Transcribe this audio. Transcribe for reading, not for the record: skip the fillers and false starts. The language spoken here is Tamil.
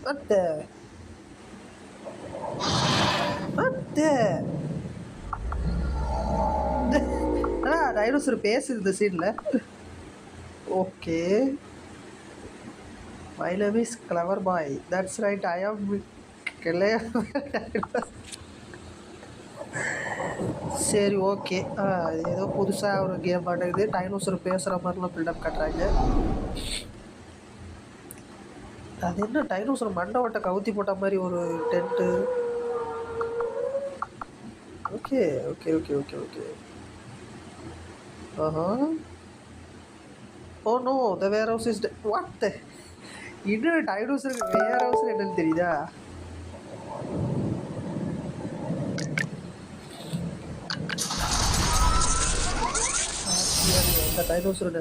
What the? What the? Dinosaur பேசுது இந்த சீன்ல. Okay. My name is Clever Boy. That's right, I am Clever. சரி ஓகே. ஏதோ புதுசாக ஒரு கேம் ஆடுறது, டைனோசர் பேசுகிற மாதிரிலாம் பில்டப் காட்டுறாங்க. அது என்ன டைனோசர் மண்டை ஓட்டை கவுத்தி போட்ட மாதிரி ஒரு tent. Okay okay okay okay okay. Oh no, the warehouse is what the. இன்னும் டைனோசருக்கு வேர் ஹவுஸ் என்னன்னு தெரியுதா? அந்த டைனோசர்